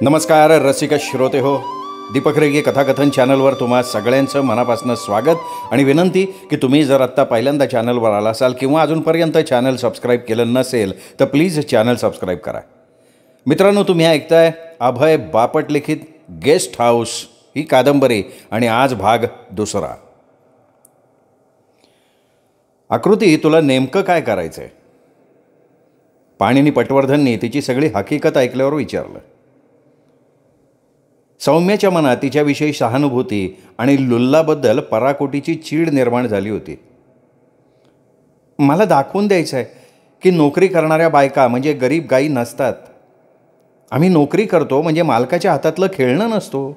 नमस्कार रसिक श्रोते हो, दीपक रेगे कथाकथन चॅनलवर तुम्हा सगळ्यांचं मनापासून स्वागत आणि विनंती की तुम्ही जर आत्ता पहिल्यांदा चॅनलवर आला असाल किंवा अजूनपर्यंत चॅनल सबस्क्राईब केलं नसेल तर प्लीज चॅनल सबस्क्राईब करा. मित्रांनो, तुम्ही ऐकताय अभय बापट लिखित गेस्ट हाऊस ही कादंबरी आणि आज भाग दुसरा. आकृती, तुला नेमकं काय करायचं आहे? पाणिनी पटवर्धननी तिची सगळी हकीकत ऐकल्यावर विचारलं. सौम्याच्या मनात तिच्याविषयी सहानुभूती आणि लुल्लाबद्दल पराकोटीची चीड निर्माण झाली होती. मला दाखवून द्यायचं आहे की नोकरी करणाऱ्या बायका म्हणजे गरीब गायी नसतात. आम्ही नोकरी करतो म्हणजे मालकाच्या हातातलं खेळणं नसतो.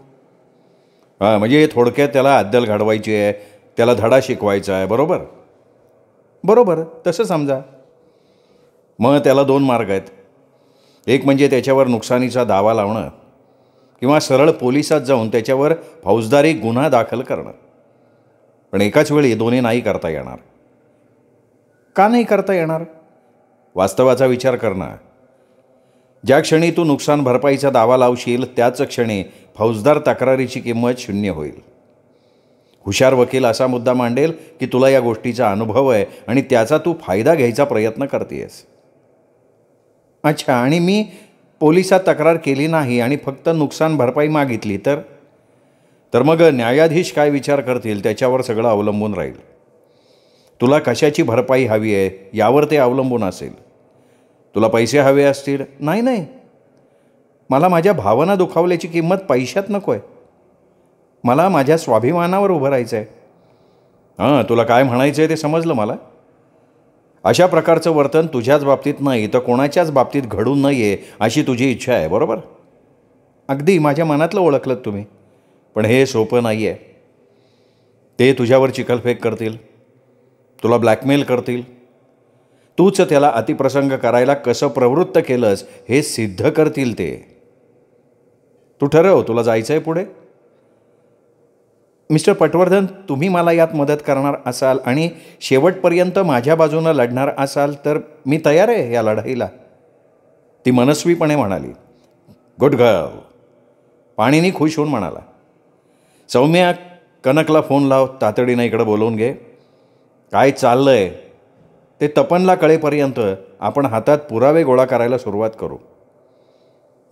म्हणजे थोडक्यात त्याला अद्दल घडवायची आहे, त्याला धडा शिकवायचा आहे. बरोबर बरोबर तसं समजा. मग त्याला दोन मार्ग आहेत. एक म्हणजे त्याच्यावर नुकसानीचा दावा लावणं किंवा सरळ पोलिसात जाऊन त्याच्यावर फौजदारी गुन्हा दाखल करणं. पण एकाच वेळी दोन्ही नाही करता येणार. का नाही करता येणार? वास्तवाचा विचार करणं. ज्या क्षणी तू नुकसान भरपाईचा दावा लावशील त्याच क्षणी फौजदार तक्रारीची किंमत शून्य होईल. हुशार वकील असा मुद्दा मांडेल की तुला या गोष्टीचा अनुभव आहे आणि त्याचा तू फायदा घ्यायचा प्रयत्न करतेस. अच्छा, आणि मी पोलिसात तक्रार केली नाही आणि फक्त नुकसान भरपाई मागितली तर मग न्यायाधीश काय विचार करतील त्याच्यावर सगळं अवलंबून राहील. तुला कशाची भरपाई हवी आहे यावर ते अवलंबून असेल. तुला पैसे हवे असतील? नाही, मला माझ्या भावना दुखावल्याची किंमत पैशात नको आहे. मला माझ्या स्वाभिमानावर उभं राहायचं आहे. तुला काय म्हणायचं आहे ते समजलं मला. अशा प्रकारचं वर्तन तुझ्याच बाबतीत नाही तर कोणाच्याच बाबतीत घडू नये अशी तुझी इच्छा आहे. बरोबर? अगदी माझ्या मनातलं ओळखलं तुम्ही. पण हे सोपं नाही आहे. ते तुझ्यावर चिखलफेक करतील, तुला ब्लॅकमेल करतील. तूच त्याला अतिप्रसंग करायला कसं प्रवृत्त केलंस हे सिद्ध करतील ते. तू ठरव, तुला जायचं आहे पुढे. मिस्टर पटवर्धन, तुम्ही मला यात मदत करणार असाल आणि शेवटपर्यंत माझ्या बाजूनं लढणार असाल तर मी तयार आहे या लढाईला, ती मनस्वीपणे म्हणाली. गुड गर्ल, पाणिनी खुश होऊन म्हणाला. सौम्या, कनकला फोन लाव, तातडीनं इकडं बोलवून घे. काय चाललंय ते तपनला कळेपर्यंत आपण हातात पुरावे गोळा करायला सुरुवात करू.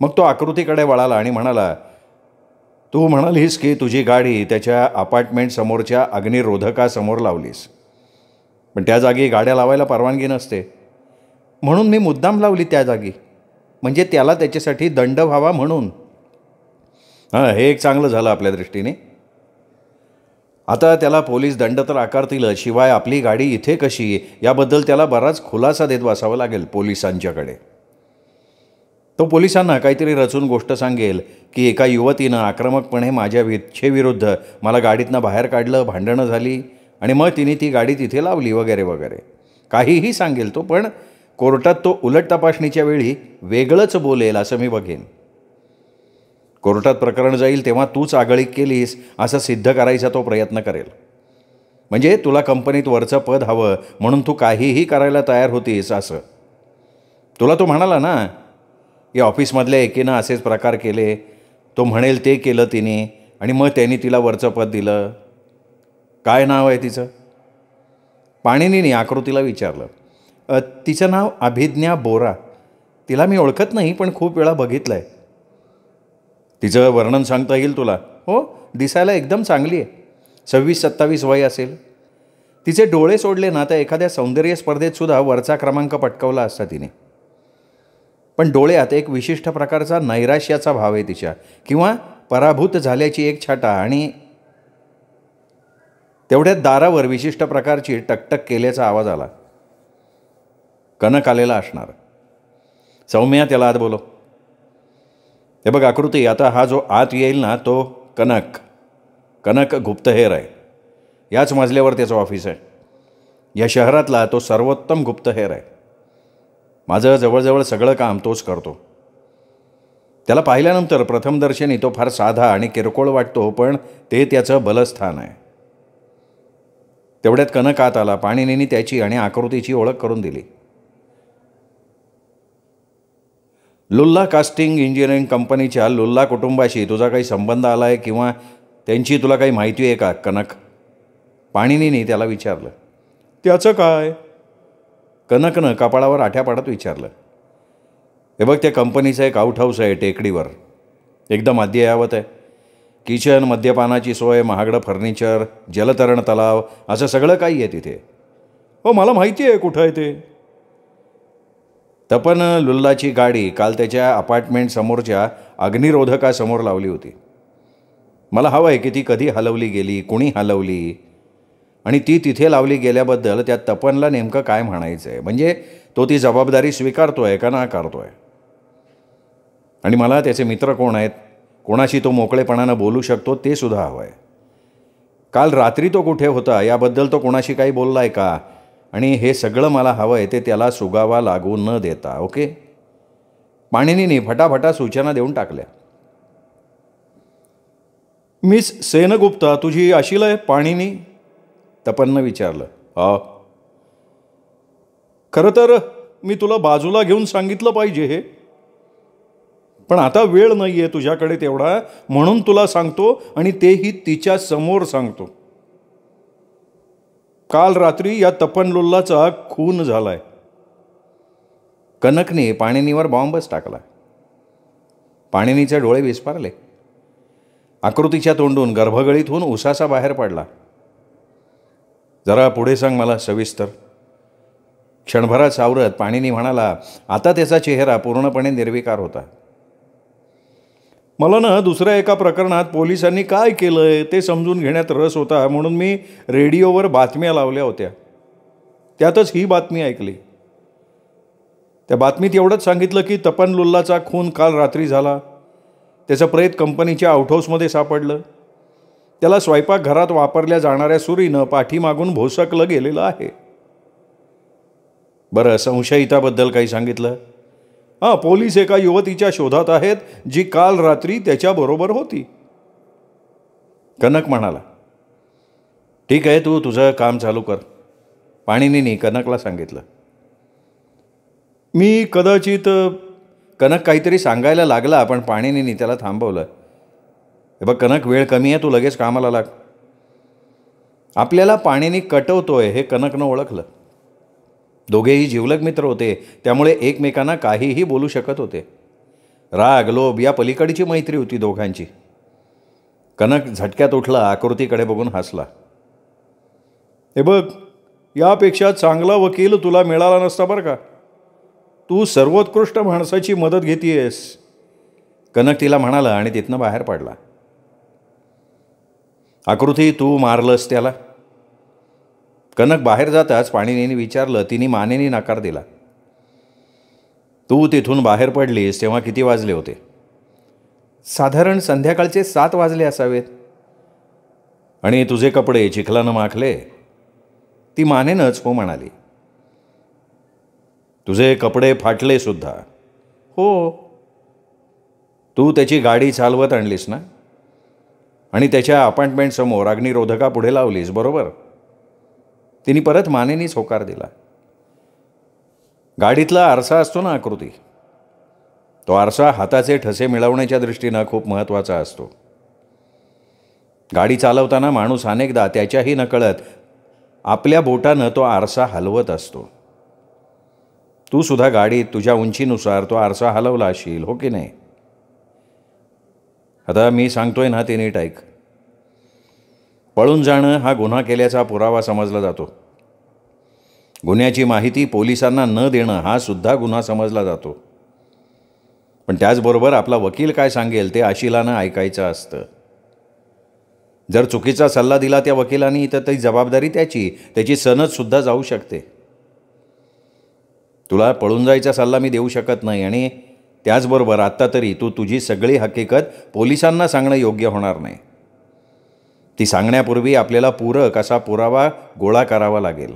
मग तो आकृतीकडे वळाला आणि म्हणाला, तू म्हणालीस की तुझी गाडी त्याच्या अपार्टमेंट समोरच्या अग्निरोधकासमोर लावलीस, पण त्या जागी गाड्या लावायला परवानगी नसते. म्हणून मी मुद्दाम लावली त्या जागी, म्हणजे त्याला त्याच्यासाठी दंड व्हावा म्हणून. हे एक चांगलं झालं आपल्या दृष्टीने. आता त्याला पोलीस दंड तर आकारतीलच, शिवाय आपली गाडी इथे कशी याबद्दल त्याला बराच खुलासा देत बसावा लागेल पोलिसांच्याकडे. तो पोलिसांना काहीतरी रचून गोष्ट सांगेल की एका युवतीनं आक्रमकपणे माझ्या इच्छेविरुद्ध मला गाडीतनं बाहेर काढलं, भांडणं झाली आणि मग तिने ती गाडी तिथे लावली वगैरे वगैरे. काहीही सांगेल तो, पण कोर्टात तो उलट तपासणीच्या वेळी वेगळंच बोलेल असं मी बघेन. कोर्टात प्रकरण जाईल तेव्हा तूच आगळीक केलीस असं सिद्ध करायचा तो प्रयत्न करेल. म्हणजे तुला कंपनीत वरचं पद हवं म्हणून तू काहीही करायला तयार होतीस असं. तुला तो म्हणाला ना, या ऑफिसमधल्या एकीनं असेच प्रकार केले, तो म्हणेल ते केलं तिने आणि मग त्यांनी तिला वरचं पद दिलं. काय नाव आहे तिचं? पाणिनीने आकृतीला विचारलं. तिचं नाव अभिज्ञा बोरा. तिला मी ओळखत नाही पण खूप वेळा बघितलं आहे. तिचं वर्णन सांगता येईल तुला? हो, दिसायला एकदम चांगली आहे. 26-27 वय असेल. तिचे डोळे सोडले ना तर एखाद्या सौंदर्य स्पर्धेतसुद्धा वरचा क्रमांक पटकावला असता तिने. पण डोळ्यात एक विशिष्ट प्रकारचा नैराश्याचा भाव आहे तिच्या, किंवा पराभूत झाल्याची एक छाटा, आणि तेवढ्यात दारावर विशिष्ट प्रकारची टकटक केल्याचा आवाज आला. कनक आलेला असणार. सौम्या, त्याला आत बोलव. हे बघ आकृती, आता हा जो आत येईल ना तो कनक गुप्तहेर आहे. याच मजल्यावर त्याचं ऑफिस आहे. या शहरातला तो सर्वोत्तम गुप्तहेर आहे. माझं जवळजवळ सगळं काम तोच करतो. त्याला पाहिल्यानंतर प्रथमदर्शनी तो फार साधा आणि किरकोळ वाटतो, पण ते त्याचं बलस्थान आहे. तेवढ्यात कनक आत आला. पाणिनीने त्याची आणि आकृतीची ओळख करून दिली. लुल्ला कास्टिंग इंजिनिअरिंग कंपनीच्या लुल्ला कुटुंबाशी तुझा काही संबंध आला आहे किंवा त्यांची तुला काही माहिती आहे का कनक? पाणिनीने त्याला विचारलं. त्याचं काय? कनकनं कपाळावर आठ्या पाडत विचारलं. हे बघ, त्या कंपनीचं एक आउट हाऊस आहे टेकडीवर, एकदम अद्ययावत आहे. किचन, मद्यपानाची सोय, महागडं फर्निचर, जलतरण तलाव, असं सगळं काही आहे तिथे. हो, मला माहिती आहे कुठं आहे ते. तपन लुल्लाची गाडी काल त्याच्या अपार्टमेंट समोरच्या अग्निरोधकासमोर लावली होती. मला हवं आहे की ती कधी हलवली गेली, कुणी हलवली, आणि ती तिथे लावली गेल्याबद्दल त्या तपनला नेमकं काय म्हणायचं आहे. म्हणजे तो ती जबाबदारी स्वीकारतोय का नाकारतोय. आणि मला त्याचे मित्र कोण आहेत, कोणाशी तो मोकळेपणानं बोलू शकतो, ते सुद्धा हवं आहे. काल रात्री तो कुठे होता याबद्दल तो कोणाशी काही बोलला आहे का, आणि हे सगळं मला हवं आहे ते त्याला सुगावा लागू न देता. ओके. पाणिनीने फटाफटा सूचना देऊन टाकल्या. मिस सेनगुप्ता तुझी अशील आहे? पाणिनी तपननं विचारलं. हा, खरं तर मी तुला बाजूला घेऊन सांगितलं पाहिजे हे, पण आता वेळ नाही आहे तुझ्याकडे तेवढा, म्हणून तुला सांगतो, आणि तेही तिच्या समोर सांगतो. काल रात्री या तपन लुल्लाचा खून झालाय. कनकने पाणिनीवर बॉम्बच टाकला. पाणिनीचे डोळे विस्पारले. आकृतीच्या तोंडून गर्भगळीतून उसासा बाहेर पडला. जरा पुढे सांग मला सविस्तर. क्षणभरात सावरत पाणिनी म्हणाला. आता त्याचा चेहरा पूर्णपणे निर्विकार होता. मला ना दुसऱ्या एका प्रकरणात पोलिसांनी काय केलंय ते समजून घेण्यात रस होता, म्हणून मी रेडिओवर बातम्या लावल्या होत्या. त्यातच ही बातमी ऐकली. त्या बातमीत एवढंच सांगितलं की तपन लुल्लाचा खून काल रात्री झाला. त्याचं प्रेत कंपनीच्या आउटहाऊसमध्ये सापडलं. त्याला स्वयंपाकघरात वापरल्या जाणाऱ्या सुरीनं पाठीमागून भोसकलं गेलेलं आहे. बरं, संशयिताबद्दल काही सांगितलं? हां, पोलीस एका युवतीच्या शोधात आहेत जी काल रात्री त्याच्याबरोबर होती. कनक म्हणाला. ठीक आहे, तू तुझं काम चालू कर. पाणिनीने कनकला सांगितलं. मी कदाचित कनक काहीतरी सांगायला लागला, पण पाणिनीने त्याला थांबवलं. हे बघ कनक, वेळ कमी आहे, तू लगेच कामाला लाग. आपल्याला पाणिनी कटवतोय हे कनकनं ओळखलं. दोघेही जिवलग मित्र होते, त्यामुळे एकमेकांना काहीही बोलू शकत होते. राग, लोभ या पलीकडची मैत्री होती दोघांची. कनक झटक्यात उठला, आकृतीकडे बघून हसला. हे बघ, यापेक्षा चांगला वकील तुला मिळाला नसता बरं का. तू सर्वोत्कृष्ट माणसाची मदत घेतीयस. कनक तिला म्हणाला आणि तिथनं बाहेर पडला. आकृती, तू मारलंस त्याला? कनक बाहेर जाताच पाणिनीने विचारलं. तिने मानेने नकार दिला. तू तिथून बाहेर पडलीस तेव्हा किती वाजले होते? साधारण संध्याकाळचे 7 वाजले असावेत. आणि तुझे कपडे चिखलानं माखले? ती मानेनंच हो म्हणाली. तुझे कपडे फाटले सुद्धा? हो. तू त्याची गाडी चालवत आणलीस ना, आणि त्याच्या अपार्टमेंटसमोर अग्निरोधकापुढे लावलीस, बरोबर? तिने परत मानेनीच होकार दिला. गाडीतला आरसा असतो ना आकृती, तो आरसा हाताचे ठसे मिळवण्याच्या दृष्टीनं खूप महत्त्वाचा असतो. गाडी चालवताना माणूस अनेकदा त्याच्याही नकळत आपल्या बोटानं तो आरसा हलवत असतो. तू सुद्धा गाडीत तुझ्या उंचीनुसार तो आरसा हलवला असशील, हो की नाही? आता मी सांगतोय ना ते नीट ऐक. पळून जाणं हा गुन्हा केल्याचा पुरावा समजला जातो. गुन्ह्याची माहिती पोलिसांना न देणं हा सुद्धा गुन्हा समजला जातो. पण त्याचबरोबर आपला वकील काय सांगेल ते आशिलानं ऐकायचं असतं. जर चुकीचा सल्ला दिला त्या वकिलांनी तर ती जबाबदारी त्याची सनदसुद्धा जाऊ शकते. तुला पळून जायचा सल्ला मी देऊ शकत नाही, आणि त्याचबरोबर आत्ता तरी तू तुझी सगळी हकीकत पोलिसांना सांगणं योग्य होणार नाही. ती सांगण्यापूर्वी आपल्याला पूरक असा पुरावा गोळा करावा लागेल.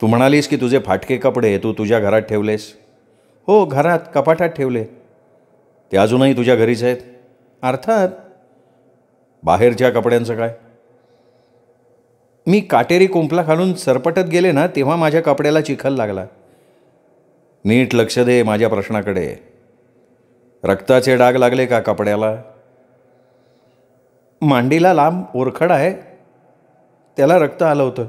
तू म्हणालीस की तुझे फाटके कपडे तू तुझ्या घरात ठेवलेस? हो, घरात कपाटात ठेवले. ते अजूनही तुझ्या घरीच आहेत? अर्थात. बाहेरच्या कपड्यांचं काय? मी काटेरी कुंपला घालून सरपटत गेले ना, तेव्हा माझ्या कपड्याला चिखल लागला. नीट लक्ष दे माझ्या प्रश्नाकडे. रक्ताचे डाग लागले का कपड्याला? मांडीला लांब ओरखड आहे, त्याला रक्त आलं होतं.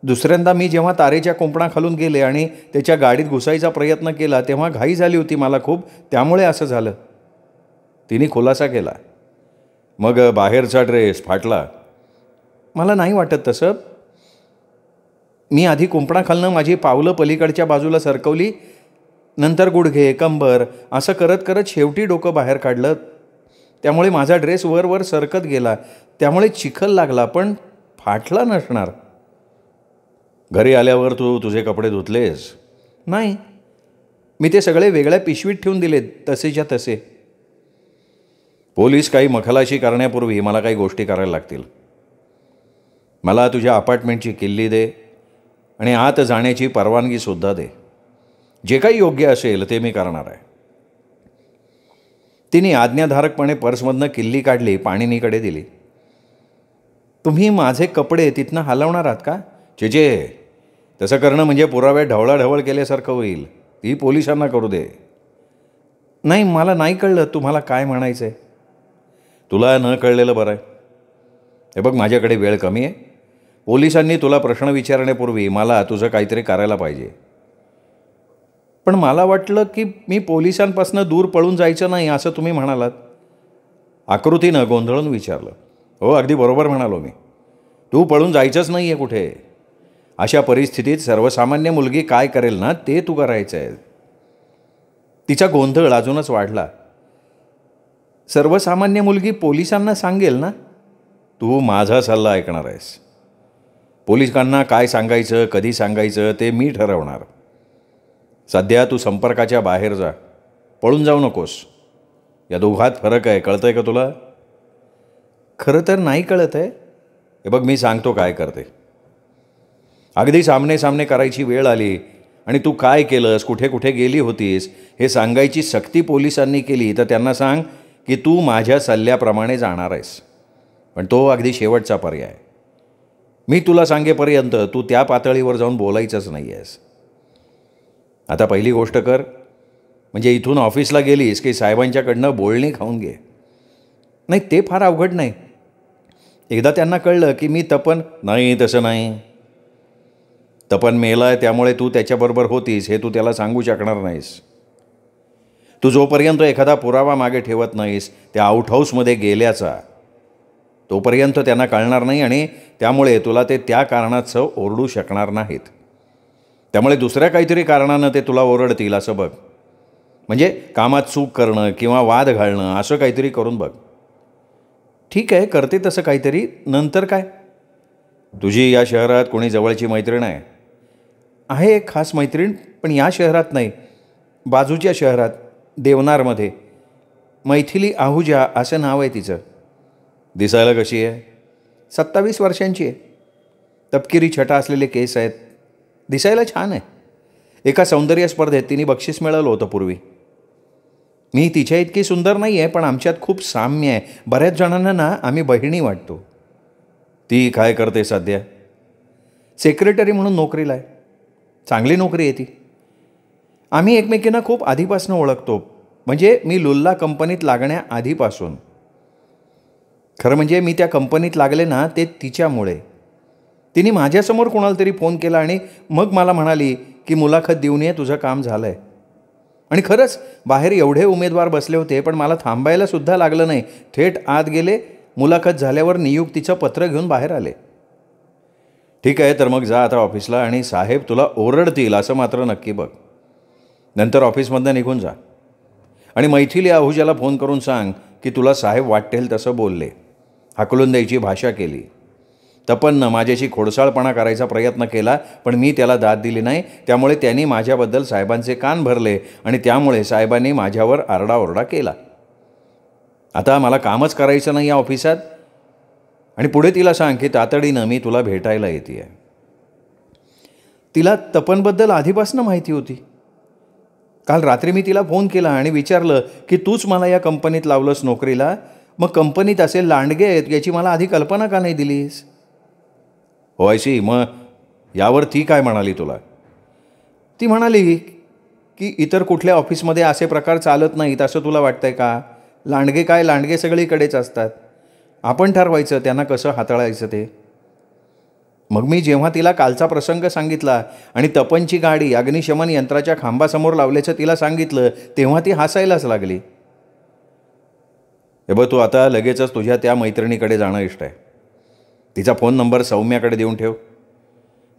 दुसऱ्यांदा मी जेव्हा तारेच्या कुंपणाखालून गेले आणि त्याच्या गाडीत घुसायचा प्रयत्न केला तेव्हा घाई झाली होती मला खूप, त्यामुळे असं झालं, तिने खुलासा केला. मग बाहेरचा ड्रेस फाटला? मला नाही वाटत तसं. मी आधी कुंपणाखालनं माझी पावलं पलीकडच्या बाजूला सरकवली, नंतर गुडघे, कंबर असं करत करत शेवटी डोकं बाहेर काढलं. त्यामुळे माझा ड्रेस वर वर सरकत गेला, त्यामुळे चिखल लागला, पण फाटला नसणार. घरी आल्यावर तू तुझे कपडे धुतलेस? नाही, मी ते सगळे वेगळ्या पिशवीत ठेवून दिले तसेच्या तसे. पोलीस काही मखलाशी करण्यापूर्वी मला काही गोष्टी करायला लागतील. मला तुझ्या अपार्टमेंटची किल्ली दे आणि आत जाण्याची परवानगीसुद्धा दे. जे काही योग्य असेल ते मी करणार आहे. तिने आज्ञाधारकपणे पर्समधनं किल्ली काढली, पाणिनीकडे दिली. तुम्ही माझे कपडे तिथनं हलवणार आहात का? जे तसं करणं म्हणजे पुराव्यात ढवळाढवळ केल्यासारखं होईल. ती पोलिसांना करू दे. नाही, मला नाही कळलं तुम्हाला काय म्हणायचं आहे. तुला न कळलेलं बरं आहे. हे बघ, माझ्याकडे वेळ कमी आहे. पोलिसांनी तुला प्रश्न विचारण्यापूर्वी मला तुझं काहीतरी करायला पाहिजे. पण मला वाटलं की मी पोलिसांपासून दूर पळून जायचं नाही असं तुम्ही म्हणालात. आकृतीनं गोंधळून विचारलं. हो, अगदी बरोबर म्हणालो मी. तू पळून जायचंच नाही आहे कुठे. अशा परिस्थितीत सर्वसामान्य मुलगी काय करेल ना ते तू करायचं आहे. तिचा गोंधळ अजूनच वाढला. सर्वसामान्य मुलगी पोलिसांना सांगेल ना? तू माझा सल्ला ऐकणार आहेस. पोलिसांना काय सांगायचं, कधी सांगायचं ते मी ठरवणार. सध्या तू संपर्काच्या बाहेर जा. पळून जाऊ नकोस. या दोघात फरक आहे, कळतं आहे का तुला? खरं तर नाही कळत आहे. हे बघ, मी सांगतो काय करते. अगदी सामने सामने करायची वेळ आली आणि तू काय केलंस, कुठे कुठे गेली होतीस हे सांगायची सक्ती पोलिसांनी केली तर त्यांना सांग की तू माझ्या सल्ल्याप्रमाणे जाणार आहेस. पण तो अगदी शेवटचा पर्याय. मी तुला सांगेपर्यंत तू त्या पातळीवर जाऊन बोलायचंच नाही आहेस. आता पहिली गोष्ट कर, म्हणजे इथून ऑफिसला गेलीस की साहेबांच्याकडनं बोलणी खाऊन घे. नाही, ते फार अवघड नाही. एकदा त्यांना कळलं की मी तपन. नाही, तसं नाही. तपन मेलाय त्यामुळे तू त्याच्याबरोबर होतीस हे तू त्याला सांगू शकणार नाहीस. तू जोपर्यंत एखादा पुरावा मागे ठेवत नाहीस त्या आउटहाऊसमध्ये गेल्याचा, तोपर्यंत त्यांना कळणार नाही आणि त्यामुळे तुला ते त्या कारणाचं ओरडू शकणार नाहीत. त्यामुळे दुसऱ्या काहीतरी कारणानं ते तुला ओरडतील असं बघ. म्हणजे कामात चूक करणं किंवा वाद घालणं असं काहीतरी करून बघ. ठीक आहे, करते तसं काहीतरी. नंतर काय? तुझी या शहरात कोणी जवळची मैत्रीण आहे? आहे एक खास मैत्रीण, पण या शहरात नाही, बाजूच्या शहरात, देवनारमध्ये. मैथिली आहुजा असं नाव आहे तिचं. दिसायला कशी आहे? 27 वर्षांची आहे. तपकिरी छटा असलेले केस आहेत. दिसायला छान आहे. एका सौंदर्य स्पर्धेत तिने बक्षीस मिळवलं होतं पूर्वी. मी तिच्या इतकी सुंदर नाही आहे, पण आमच्यात खूप साम्य आहे. बऱ्याच जणांना ना आम्ही बहिणी वाटतो. ती काय करते सध्या? सेक्रेटरी म्हणून नोकरीला आहे. चांगली नोकरी आहे ती. आम्ही एकमेकींना खूप आधीपासून ओळखतो. म्हणजे मी लुल्ला कंपनीत लागण्याआधीपासून. खरं म्हणजे मी त्या कंपनीत लागले ना ते तिच्यामुळे. तिने माझ्यासमोर कोणाला तरी फोन केला आणि मग मला म्हणाली की मुलाखत देऊन ये, तुझं काम झालं आहे. आणि खरंच बाहेर एवढे उमेदवार बसले होते, पण मला थांबायला सुद्धा लागलं नाही. थेट आत गेले. मुलाखत झाल्यावर नियुक्तीचं पत्र घेऊन बाहेर आले. ठीक आहे, तर मग जा आता ऑफिसला आणि साहेब तुला ओरडतील असं मात्र नक्की बघ. नंतर ऑफिसमधनं निघून जा आणि मैथिली आहुजाला फोन करून सांग की तुला साहेब वाटेल तसं बोलले. हाकलून द्यायची भाषा केली. तपननं माझ्याशी खोडसाळपणा करायचा प्रयत्न केला, पण मी त्याला दाद दिली नाही. त्यामुळे त्यांनी माझ्याबद्दल साहेबांचे कान भरले आणि त्यामुळे साहेबांनी माझ्यावर आरडाओरडा केला. आता मला कामच करायचं नाही या ऑफिसात. आणि पुढे तिला सांग की तातडीनं मी तुला भेटायला येते आहे. तिला तपनबद्दल आधीपासून माहिती होती. काल रात्री मी तिला फोन केला आणि विचारलं की तूच मला या कंपनीत लावलंस नोकरीला, मग कंपनीत असे लांडगे आहेत याची मला आधी कल्पना का नाही दिलीस? हो, ऐशी. मग यावर ती काय म्हणाली तुला? ती म्हणाली की इतर कुठल्या ऑफिसमध्ये असे प्रकार चालत नाहीत असं तुला वाटतंय का? लांडगे काय, लांडगे सगळीकडेच असतात. आपण ठरवायचं त्यांना कसं हाताळायचं ते. मग मी जेव्हा तिला कालचा प्रसंग सांगितला आणि तपनची गाडी अग्निशमन यंत्राच्या खांबासमोर लावल्याचं तिला सांगितलं, तेव्हा ती हसायलाच लागली. हे बघ, तू आता लगेचच तुझ्या त्या मैत्रिणीकडे जाणं इष्ट आहे. तिचा फोन नंबर सौम्याकडे देऊन ठेव.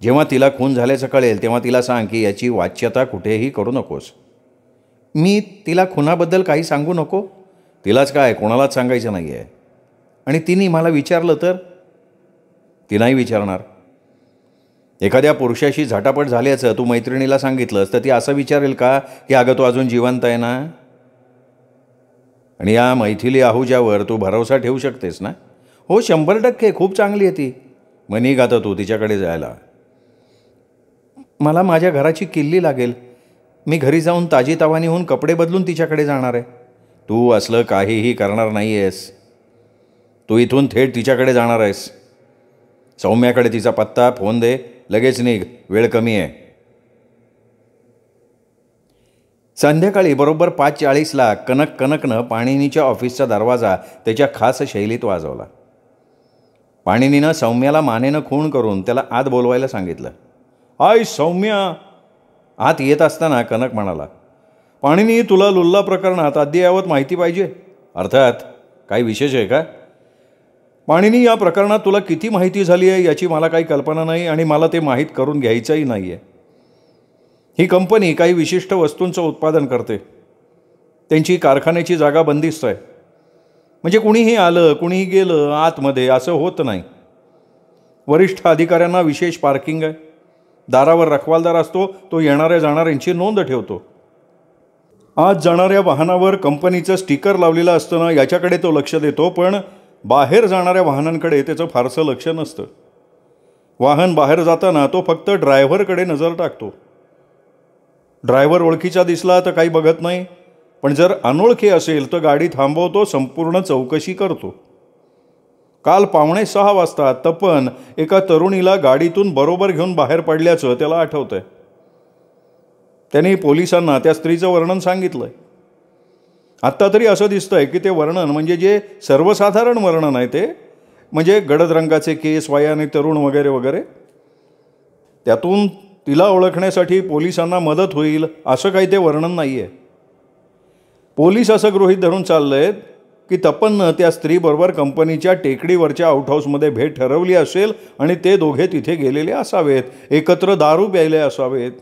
जेव्हा तिला खून झाल्याचं कळेल तेव्हा तिला सांग की याची वाच्यता कुठेही करू नकोस. मी तिला खुनाबद्दल काही सांगू नको? तिलाच काय, कोणालाच सांगायचं नाही आहे. आणि तिने मला विचारलं तर? ती नाही विचारणार. एखाद्या पुरुषाशी झटापट झाल्याचं तू मैत्रिणीला सांगितलंस तर ती असं विचारेल का की अगं तू अजून जिवंत आहे ना? आणि या मैथिली आहुजावर तू भरोसा ठेवू शकतेस ना? हो, 100%. खूप चांगली आहे ती. मग निघ आता तू तिच्याकडे जायला. मला माझ्या घराची किल्ली लागेल. मी घरी जाऊन ताजीतवानी होऊन कपडे बदलून तिच्याकडे जाणार आहे. तू असलं काहीही करणार नाही आहेस. तू इथून थेट तिच्याकडे जाणार आहेस. सौम्याकडे तिचा पत्ता, फोन दे, लगेच निघ, वेळ कमी आहे. संध्याकाळी बरोबर 5:40ला कनकनं पाणिनीच्या ऑफिसचा दरवाजा त्याच्या खास शैलीत वाजवला. पाणिनीनं सौम्याला मानेनं खूण करून त्याला आत बोलवायला सांगितलं. हाय सौम्या. आत येत असताना कनक म्हणाला, पाणिनी, तुला लुल्ला प्रकरणात अद्ययावत माहिती पाहिजे? अर्थात. काही विशेष आहे का? पाणिनी, या प्रकरणात तुला किती माहिती झाली आहे याची मला काही कल्पना नाही आणि मला ते माहीत करून घ्यायचंही नाही आहे. ही कंपनी काही विशिष्ट वस्तूंचं उत्पादन करते. त्यांची कारखान्याची जागा बंदिस्त आहे. म्हणजे कुणीही आलं, कुणीही गेलं आतमध्ये असं होत नाही. वरिष्ठ अधिकाऱ्यांना विशेष पार्किंग आहे. दारावर रखवालदार असतो, तो येणाऱ्या जाणाऱ्यांची नोंद ठेवतो. आत जाणाऱ्या वाहनावर कंपनीचं स्टिकर लावलेलं असतं ना, याच्याकडे तो लक्ष देतो, पण बाहेर जाणाऱ्या वाहनांकडे त्याचं फारसं लक्ष नसतं. वाहन बाहेर जाताना तो फक्त ड्रायव्हरकडे नजर टाकतो. ड्रायव्हर ओळखीचा दिसला तर काही बघत नाही, पण जर अनोळखी असेल तर गाडी थांबवतो, संपूर्ण चौकशी करतो. काल 5:45 वाजता तपन एका तरुणीला गाडीतून बरोबर घेऊन बाहेर पडल्याचं त्याला आठवतंय. त्यांनी पोलिसांना त्या स्त्रीचं वर्णन सांगितलंय. आत्ता तरी असं दिसतंय की ते वर्णन म्हणजे जे सर्वसाधारण वर्णन आहे ते म्हणजे गडद रंगाचे केस, वयाने तरुण वगैरे वगैरे, त्यातून तिला ओळखण्यासाठी पोलिसांना मदत होईल असं काही ते वर्णन नाही आहे. पोलीस असं गृहीत धरून चाललंय की तपननं त्या स्त्रीबरोबर कंपनीच्या टेकडीवरच्या आउटहाऊसमध्ये भेट ठरवली असेल आणि ते दोघे तिथे गेलेले असावेत, एकत्र दारू प्यायले असावेत.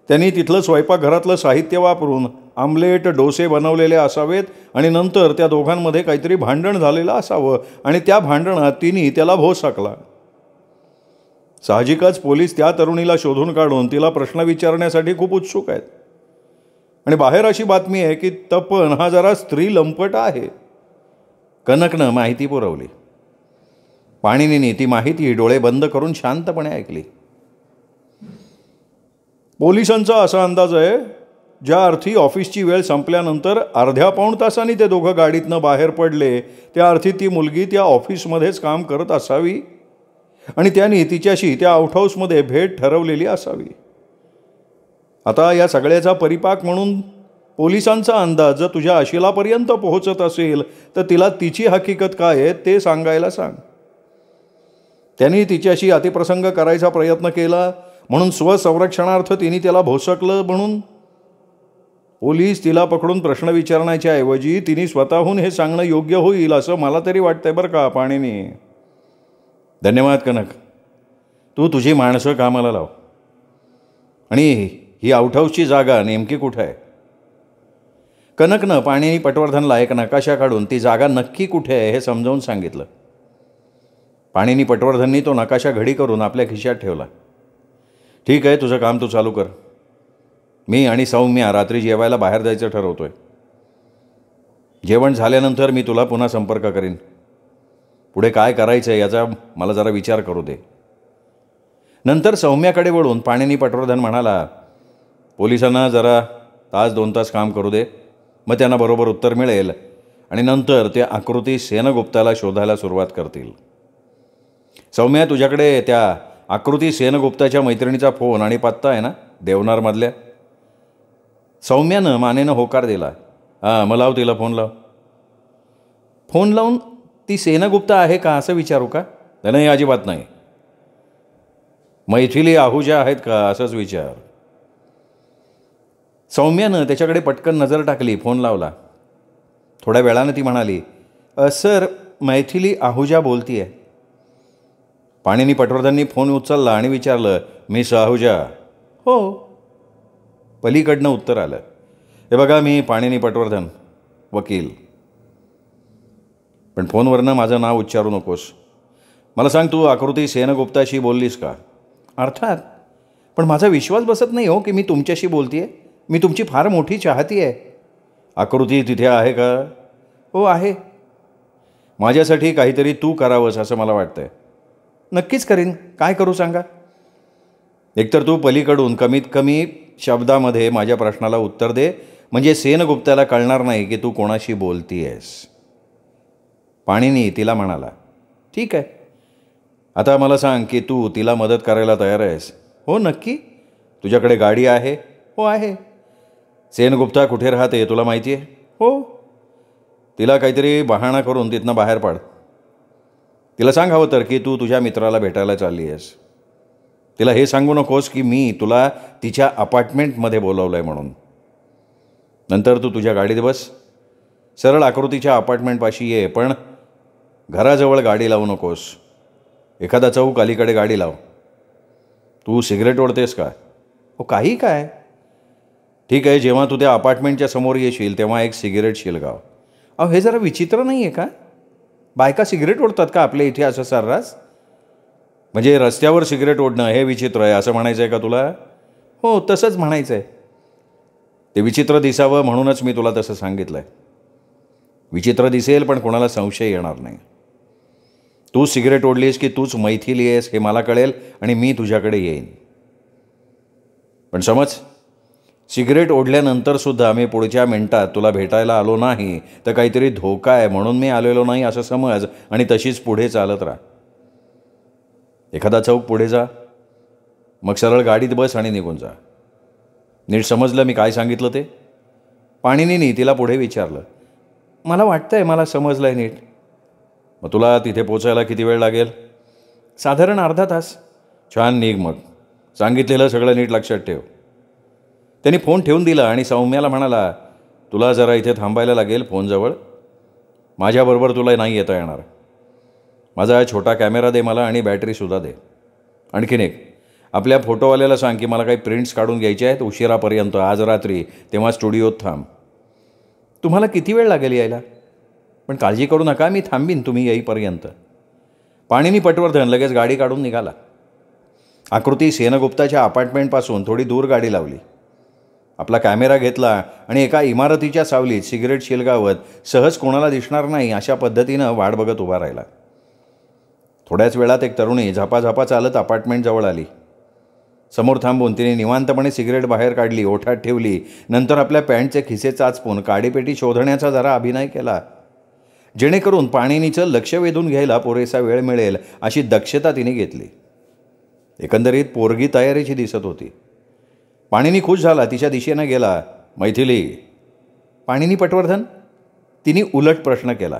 त्यांनी तिथलं स्वयंपाकघरातलं साहित्य वापरून आमलेट, डोसे बनवलेले असावेत आणि नंतर त्या दोघांमध्ये काहीतरी भांडण झालेलं असावं आणि त्या भांडणात तिने त्याला भोसकला. साहजिकच पोलीस त्या तरुणीला शोधून काढून तिला प्रश्न विचारण्यासाठी खूप उत्सुक आहेत. आणि बाहेर अशी बातमी आहे की तपन हा जरा स्त्री लंपट आहे. कनकनं माहिती पुरवली. पाणिनीने ती माहिती डोळे बंद करून शांतपणे ऐकली. पोलिसांचा असा अंदाज आहे, ज्या अर्थी ऑफिसची वेळ संपल्यानंतर अर्ध्या-पाऊण तासांनी ते दोघं गाडीतनं बाहेर पडले, त्या अर्थी ती मुलगी त्या ऑफिसमध्येच काम करत असावी आणि त्यांनी तिच्याशी त्या आउटहाऊसमध्ये भेट ठरवलेली असावी. आता या सगळ्याचा परिपाक म्हणून पोलिसांचा अंदाज जर तुझ्या अशिलापर्यंत पोहोचत असेल तर तिला तिची हकीकत काय आहे ते सांगायला सांग. त्यांनी तिच्याशी अतिप्रसंग करायचा प्रयत्न केला म्हणून स्वसंरक्षणार्थ तिने त्याला भोसकलं म्हणून पोलीस तिला पकडून प्रश्न विचारण्याच्या ऐवजी तिने स्वतःहून हे सांगणं योग्य होईल असं मला तरी वाटतंय बरं का पाणिनी. धन्यवाद कनक. तू तुझी माणसं कामाला लाव. आणि ही आउटहाऊसची जागा नेमकी कुठं आहे? कनकनं पाणिनी पटवर्धनला एक नकाशा काढून ती जागा नक्की कुठे आहे हे समजावून सांगितलं. पाणिनी पटवर्धननी तो नकाशा घडी करून आपल्या खिशात ठेवला. ठीक आहे, तुझं काम तू चालू कर. मी आणि सौम्या रात्री जेवायला बाहेर जायचं ठरवतोय. जेवण झाल्यानंतर मी तुला पुन्हा संपर्क करीन. पुढे काय करायचं आहे याचा मला जरा विचार करू दे. नंतर सौम्याकडे वळून पाणिनी पटवर्धन म्हणाला, पोलिसांना जरा 1-2 तास काम करू दे, मग त्यांना बरोबर उत्तर मिळेल आणि नंतर ते आकृती सेनगुप्ताला शोधायला सुरुवात करतील. सौम्या, तुझ्याकडे त्या आकृती सेनगुप्ताच्या मैत्रिणीचा फोन आणि पत्ता आहे ना, देवनारमधल्या? सौम्यानं मानेनं होकार दिला. हां, मग लाव तिला फोन लाव. फोन लावून ती सेनगुप्ता आहे का असं विचारू का? नाही, अजिबात नाही. मैथिली आहुजा आहेत का असंच विचार. सौम्यानं त्याच्याकडे पटकन नजर टाकली, फोन लावला. थोड्या वेळानं ती म्हणाली, सर, मैथिली आहुजा बोलतीये. पाणिनी पटवर्धननी फोन उचलला आणि विचारलं, मिस आहुजा? हो. पलीकडनं उत्तर आलं, हे बघा, मी पाणिनी पटवर्धन, वकील. पण फोनवरनं माझं नाव उच्चारू नकोस. मला सांग, तू आकृती सेनगुप्ताशी बोललीस का? अर्थात. पण माझा विश्वास बसत नाही हो की मी तुमच्याशी बोलतीये. मी तुमची फार मोठी चाहती आहे. आकृती तिथे आहे का? हो, आहे. माझ्यासाठी काहीतरी तू करावंस असं मला वाटतंय. नक्कीच करीन. काय करू सांगा? एकतर तू पलीकडून कमीत कमी शब्दामध्ये माझ्या प्रश्नाला उत्तर दे, म्हणजे सेनगुप्ताला कळणार नाही की तू कोणाशी बोलतीयस. पाणिनी तिला म्हणाला, ठीक आहे. आता मला सांग की तू तिला मदत करायला तयार आहेस? हो, नक्की. तुझ्याकडे गाडी आहे? हो, आहे. सेनगुप्ता कुठे राहते तुला माहिती आहे? हो. तिला काहीतरी बहाणा करून तिथनं बाहेर पाड. तिला सांग हवं तर की तू तुझ्या मित्राला भेटायला चालली आहेस. तिला हे सांगू नकोस की मी तुला तिच्या अपार्टमेंटमध्ये बोलवलं आहे म्हणून. नंतर तू तुझ्या गाडीत बस, सरळ आकृतीच्या अपार्टमेंटपाशी ये, पण घराजवळ गाडी लावू नकोस. एखादा चौक अलीकडे गाडी लाव. तू सिगरेट ओढतेस का? हो, काही काय. ठीक आहे, जेव्हा तू त्या अपार्टमेंटच्या समोर येशील तेव्हा एक सिगरेट शिलगाव. अहो, हे जरा विचित्र नाही आहे का? बायका सिगरेट ओढतात का आपल्या इथे असं सर्रास? म्हणजे रस्त्यावर सिगरेट ओढणं हे विचित्र आहे असं म्हणायचं आहे का तुला? हो, तसंच म्हणायचं आहे. ते विचित्र दिसावं म्हणूनच मी तुला तसं सांगितलं आहे. विचित्र दिसेल पण कोणाला संशय येणार नाही. तू सिगरेट ओढलीस की तूच मैथिली आहेस हे मला कळेल आणि मी तुझ्याकडे येईन. पण समज सिगरेट ओढल्यानंतरसुद्धा मी पुढच्या मिनिटात तुला भेटायला आलो नाही तर काहीतरी धोका आहे म्हणून मी आलेलो नाही असं समज आणि तशीच पुढे चालत राहा. एखादा चौक पुढे जा, मग सरळ गाडीत बस आणि निघून जा. नीट समजलं मी काय सांगितलं ते? पाणिनीनी तिला पुढे विचारलं. मला वाटतंय मला समजलं आहे नीट. मग तुला तिथे पोचायला किती वेळ लागेल? साधारण अर्धा तास. छान, निघ मग. सांगितलेलं सगळं नीट लक्षात ठेव. त्यांनी फोन ठेवून दिला आणि सौम्याला म्हणाला, तुला जरा इथे थांबायला लागेल फोनजवळ. माझ्याबरोबर तुला नाही येता येणार. माझा छोटा कॅमेरा दे मला आणि बॅटरीसुद्धा दे. आणखीन एक, आपल्या फोटोवाल्याला सांग की मला काही प्रिंट्स काढून घ्यायचे आहेत उशिरापर्यंत आज रात्री, तेव्हा स्टुडिओत थांब. तुम्हाला किती वेळ लागेल यायला? पण काळजी करू नका, मी थांबीन तुम्ही येईपर्यंत. पाणिनी पटवर्धन लगेच गाडी काढून निघाला. आकृती सेनगुप्ताच्या अपार्टमेंटपासून थोडी दूर गाडी लावली. आपला कॅमेरा घेतला आणि एका इमारतीच्या सावलीत सिगरेट शिलगावत सहज कोणाला दिसणार नाही अशा पद्धतीनं वाट बघत उभा राहिला. थोड्याच वेळात एक तरुणी झापाझापा चालत अपार्टमेंटजवळ आली. समोर थांबून तिने निवांतपणे सिगरेट बाहेर काढली, ओठात ठेवली. नंतर आपल्या पॅन्टचे खिसे चाचपून काडीपेटी शोधण्याचा जरा अभिनय केला, जेणेकरून पाणिनीचं लक्ष वेधून घ्यायला पुरेसा वेळ मिळेल अशी दक्षता तिने घेतली. एकंदरीत पोरगी तयारीची दिसत होती. पाणिनी खुश झाला, तिच्या दिशेनं गेला. मैथिली? पाणिनी पटवर्धन? तिने उलट प्रश्न केला.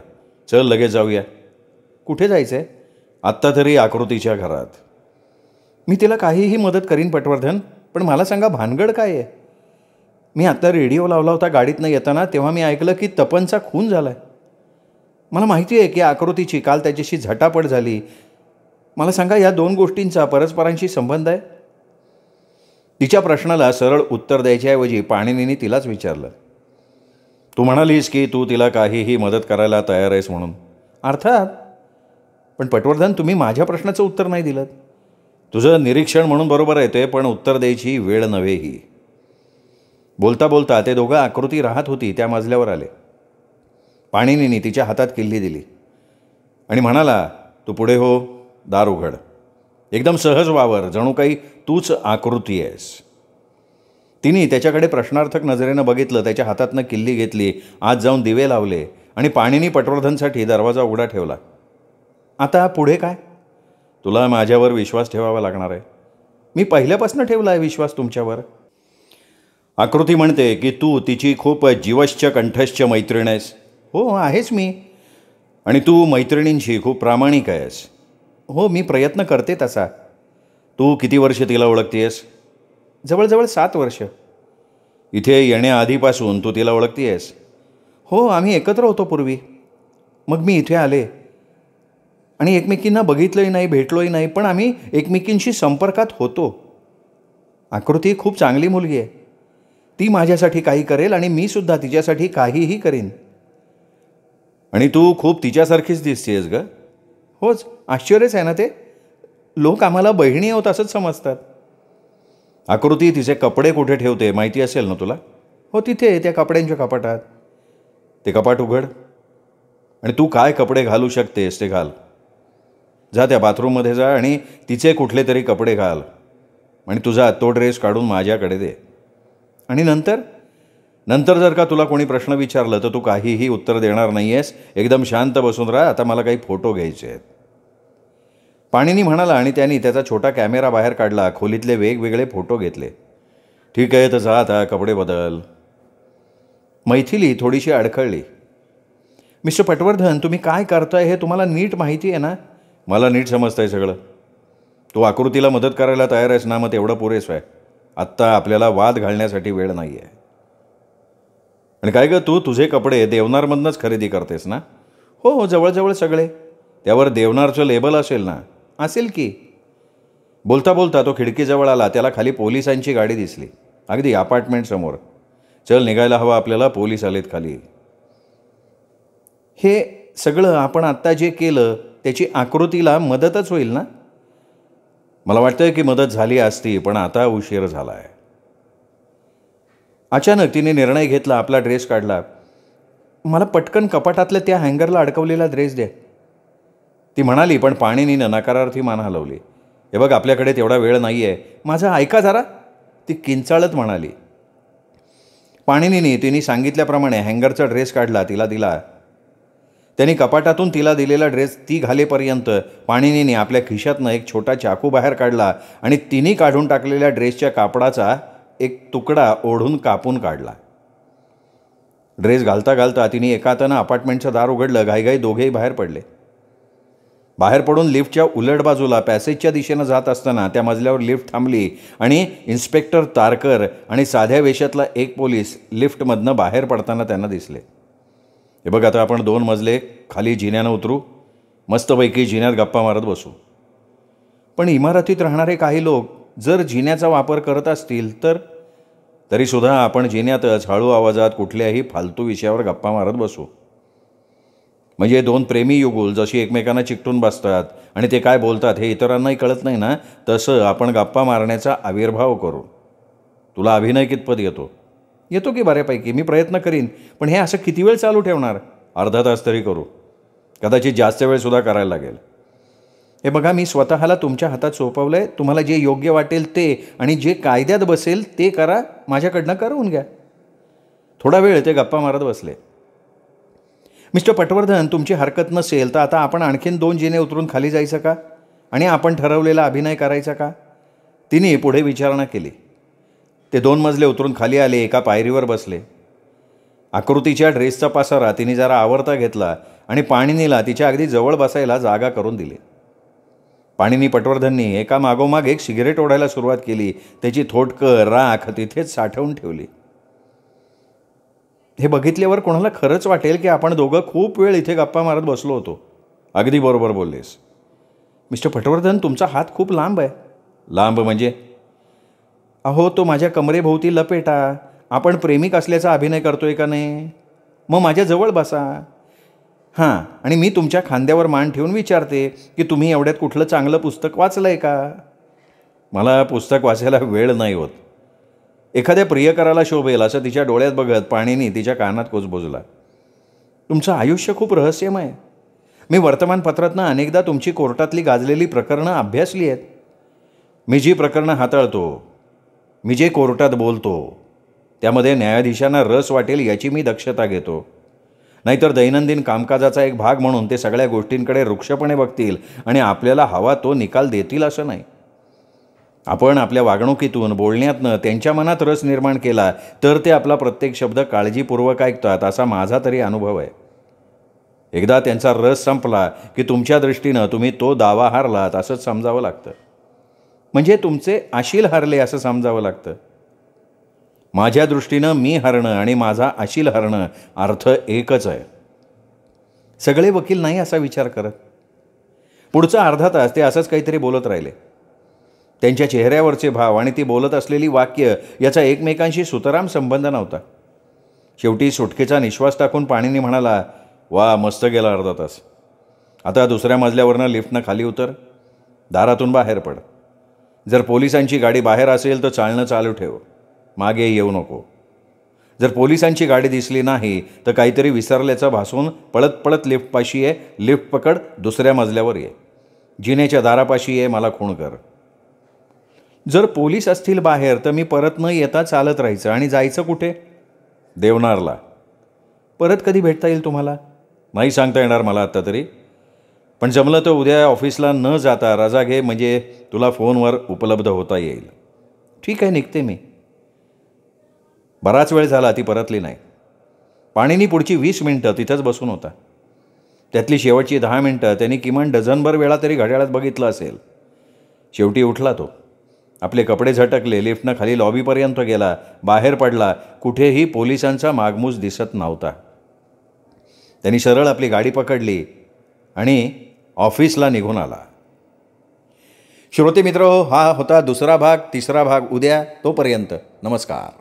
चल लगेच जाऊया. कुठे जायचं आहे? आत्ता तरी आकृतीच्या घरात. मी तिला काहीही मदत करीन पटवर्धन, पण मला सांगा भानगड काय आहे? मी आत्ता रेडिओ लावला होता गाडीतनं येताना, तेव्हा मी ऐकलं की तपनचा खून झाला आहे. मला माहिती आहे की आकृतीची काल त्याच्याशी झटापट झाली. मला सांगा या दोन गोष्टींचा परस्परांशी संबंध आहे? तिच्या प्रश्नाला सरळ उत्तर द्यायच्याऐवजी पाणिनीने तिलाच विचारलं. तू म्हणालीस की तू तिला काहीही मदत करायला तयार आहेस म्हणून. अर्थात. पण पटवर्धन, तुम्ही माझ्या प्रश्नाचं उत्तर नाही दिलं. तुझं निरीक्षण म्हणून बरोबर आहे ते, पण उत्तर द्यायची वेळ नव्हे ही. बोलता बोलता ते दोघं आकृती राहत होती त्या मजल्यावर आले. पाणिनीने तिच्या हातात किल्ली दिली आणि म्हणाला, तू पुढे हो, दार उघड. एकदम सहज वावर, जणू काही तूच आकृती आहेस. तिने त्याच्याकडे प्रश्नार्थक नजरेनं बघितलं, त्याच्या हातातनं किल्ली घेतली, आत जाऊन दिवे लावले आणि पाणिनी पटवर्धनसाठी दरवाजा उघडा ठेवला. आता पुढे काय? तुला माझ्यावर विश्वास ठेवावा लागणार आहे. मी पहिल्यापासून ठेवला आहे विश्वास तुमच्यावर. आकृती म्हणते की तू तिची खूप जीवश्च कंठश्च मैत्रीण आहेस. हो आहेच मी. आणि तू मैत्रिणींशी खूप प्रामाणिक आहेस. हो मी प्रयत्न करते तसा. तू किती वर्ष तिला ओळखतेस? जवळजवळ 7 वर्ष. इथे येण्याआधीपासून तू तिला ओळखतेस? हो आम्ही एकत्र होतो पूर्वी. मग मी इथे आले आणि एकमेकींना बघितलंही नाही, भेटलोही नाही, पण आम्ही एकमेकींशी संपर्कात होतो. आकृती खूप चांगली मुलगी आहे. ती माझ्यासाठी काही करेल आणि मी सुद्धा तिच्यासाठी काहीही करीन. आणि तू खूप तिच्यासारखीच दिसतेस ग. होच, आश्चर्यच आहे ना ते. लोक आम्हाला बहिणी आहोत असंच समजतात. आकृती तिचे कपडे कुठे ठेवते माहिती असेल ना तुला? हो तिथे त्या कपड्यांच्या कपाटात. ते कपाट उघड आणि तू काय कपडे घालू शकतेस ते घाल. जा त्या बाथरूममध्ये जा आणि तिचे कुठले तरी कपडे घाल आणि तुझा तो ड्रेस काढून माझ्याकडे दे. आणि नंतर? नंतर जर का तुला कोणी प्रश्न विचारलं तर तू काहीही उत्तर देणार नाही आहेस. एकदम शांत बसून राहा. आता मला काही फोटो घ्यायचे आहेत. पाणिनी म्हणाला आणि त्यांनी त्याचा छोटा कॅमेरा बाहेर काढला. खोलीतले वेगवेगळे फोटो घेतले. ठीक आहे तर जा आता कपडे बदल. मैथिली थोडीशी अडखळली. मिस्टर पटवर्धन तुम्ही काय करताय हे तुम्हाला नीट माहिती आहे ना? मला नीट समजतंय सगळं. तू आकृतीला मदत करायला तयार आहेस ना, मग तेवढं पुरेसं आहे. आत्ता आपल्याला वाद घालण्यासाठी वेळ नाही आहे. आणि काय ग तू तुझे कपडे देवनारमधनंच खरेदी करतेस ना? हो हो जवळजवळ सगळे. त्यावर देवनारचं लेबल असेल ना? असेल की. बोलता बोलता तो खिडकीजवळ आला. त्याला खाली पोलिसांची गाडी दिसली, अगदी अपार्टमेंटसमोर. चल निघायला हवं आपल्याला, पोलीस आलेत खाली. हे सगळं आपण आत्ता जे केलं त्याची आकृतीला मदतच होईल ना? मला वाटतं की मदत झाली असती, पण आता उशीर झाला आहे. अचानक तिने निर्णय घेतला. आपला ड्रेस काढला. मला पटकन कपाटातल्या त्या हँगरला अडकवलेला ड्रेस द्या, ती म्हणाली. पण पाणिनीनं नकारार्थी मान हलवली. हे बघ आपल्याकडे तेवढा वेळ नाही आहे. माझं ऐका जरा, ती किंचाळत म्हणाली. पाणिनीने तिने सांगितल्याप्रमाणे हँगरचा ड्रेस काढला, तिला दिला. त्यांनी कपाटातून तिला दिलेला ड्रेस ती घालेपर्यंत पाणिनीने आपल्या खिशातनं एक छोटा चाकू बाहेर काढला आणि तिने काढून टाकलेल्या ड्रेसच्या कापडाचा एक तुकडा ओढून कापून काढला. ड्रेस घालता घालता तिने एका हातानं अपार्टमेंटचं दार उघडलं. घाईघाई दोघेही बाहेर पडले. बाहेर पडून लिफ्टच्या उलट बाजूला पॅसेजच्या दिशेनं जात असताना त्या मजल्यावर लिफ्ट थांबली आणि इन्स्पेक्टर तारकर आणि साध्या वेशातला एक पोलीस लिफ्टमधनं बाहेर पडताना त्यांना दिसले. हे बघ आता आपण 2 मजले खाली जिन्यानं उतरू. मस्तपैकी जिन्यात गप्पा मारत बसू. पण इमारतीत राहणारे काही लोक जर जिन्याचा वापर करत असतील तर? तरीसुद्धा आपण जिन्यातच हळू आवाजात कुठल्याही फालतू विषयावर गप्पा मारत बसू. म्हणजे 2 प्रेमी युगुल जशी एकमेकांना चिकटून बसतात आणि ते काय बोलतात हे इतरांनाही कळत नाही ना, तसं आपण गप्पा मारण्याचा आविर्भाव करू. तुला अभिनय कितपत येतो? येतो की बऱ्यापैकी. मी प्रयत्न करीन. पण हे असं किती वेळ चालू ठेवणार? अर्धा तास तरी करू. कदाचित जास्त वेळसुद्धा करायला लागेल. हे बघा मी स्वतःला तुमच्या हातात सोपवलं आहे. तुम्हाला जे योग्य वाटेल ते आणि जे कायद्यात बसेल ते करा. माझ्याकडनं करवून घ्या. थोडा वेळ ते गप्पा मारत बसले. मिस्टर पटवर्धन तुमची हरकत नसेल तर आता आपण आणखीन 2 जिने उतरून खाली जायचं का आणि आपण ठरवलेला अभिनय करायचा का? तिने पुढे विचारणा केली. ते 2 मजले उतरून खाली आले. एका पायरीवर बसले. आकृतीच्या ड्रेसचा पासारा तिने जरा आवरता घेतला आणि पाणिनीला तिच्या अगदी जवळ बसायला जागा करून दिली. पाणिनी पटवर्धननी एका मागोमाग एक सिगरेट ओढायला सुरुवात केली. त्याची थोटकं राख तिथेच साठवून ठेवली. हे बघितल्यावर कोणाला खरंच वाटेल की आपण दोघं खूप वेळ इथे गप्पा मारत बसलो होतो. अगदी बरोबर बोललेस. मिस्टर पटवर्धन तुमचा हात खूप लांब आहे. लांब म्हणजे? अहो तो माझ्या कमरेभोवती लपेटा. आपण प्रेमिक असल्याचा अभिनय करतोय का नाही? मग माझ्याजवळ बसा. हां, आणि मी तुमच्या खांद्यावर मान ठेवून विचारते की तुम्ही एवढ्यात कुठलं चांगलं पुस्तक वाचलं आहे का? मला पुस्तक वाचायला वेळ नाही होत. एखाद्या प्रियकराला शोभेल असं तिच्या डोळ्यात बघत पाणिनी तिच्या कानात कुजबुजला. तुमचं आयुष्य खूप रहस्यमय आहे. मी वर्तमानपत्रातनं अनेकदा तुमची कोर्टातली गाजलेली प्रकरणं अभ्यासली आहेत. मी जी प्रकरणं हाताळतो, मी जे कोर्टात बोलतो त्यामध्ये न्यायाधीशांना रस वाटेल याची मी दक्षता घेतो. नाहीतर दैनंदिन कामकाजाचा एक भाग म्हणून ते सगळ्या गोष्टींकडे रुक्षपणे बघतील आणि आपल्याला हवा तो निकाल देतील असं नाही. आपण आपल्या वागणुकीतून, बोलण्यातनं त्यांच्या मनात रस निर्माण केला तर ते आपला प्रत्येक शब्द काळजीपूर्वक ऐकतात, असा माझा तरी अनुभव आहे. एकदा त्यांचा रस संपला की तुमच्या दृष्टीनं तुम्ही तो दावा हारलात असंच समजावं लागतं. म्हणजे तुमचे अशील हरले असं समजावं लागतं. माझ्या दृष्टीनं मी हरणं आणि माझा अशील हरणं अर्थ एकच आहे. सगळे वकील नाही असा विचार करत. पुढचा अर्धा तास ते असंच काहीतरी बोलत राहिले. त्यांच्या चेहऱ्यावरचे भाव आणि ती बोलत असलेली वाक्य याचा एकमेकांशी सुतराम संबंध नव्हता. शेवटी सुटकेचा निश्वास टाकून पाणीनी म्हणाला, वा, मस्त गेला अर्धा तास. आता दुसऱ्या मजल्यावरनं लिफ्टनं खाली उतर, दारातून बाहेर पड. जर पोलिसांची गाडी बाहेर असेल तर चालणं चालू ठेव, मागे येऊ नको. जर पोलिसांची गाडी दिसली नाही तर काहीतरी विसरल्याचं भासून पळत पळत लिफ्टपाशी ये, लिफ्ट पकड, दुसऱ्या मजल्यावर ये, जिनेच्या दारापाशी ये, मला खूण कर. जर पोलीस असतील बाहेर तर मी परत न येता चालत राहायचं. आणि जायचं कुठे? देवनारला. परत कधी भेटता येईल तुम्हाला? नाही सांगता येणार मला आत्ता तरी, पण जमलं तर उद्या ऑफिसला न जाता रजा घे, म्हणजे तुला फोनवर उपलब्ध होता येईल. ठीक आहे, निघते मी. बराच वेळ झाला ती परतली नाही. पाणीनी पुढची 20 मिनटं तिथंच बसून होता. त्यातली शेवटची 10 मिनटं त्यांनी किमान डझनभर वेळा तरी घड्याळात बघितलं असेल. शेवटी उठला तो. आपले कपडे झटकले, लिफ्टनं खाली लॉबीपर्यंत गेला, बाहेर पडला. कुठेही पोलिसांचा मागमूस दिसत नव्हता. त्यांनी सरळ आपली गाडी पकडली आणि ऑफिसला निघून आला. श्रोते मित्र, हा होता दुसरा भाग. तिसरा भाग उद्या. तोपर्यंत नमस्कार.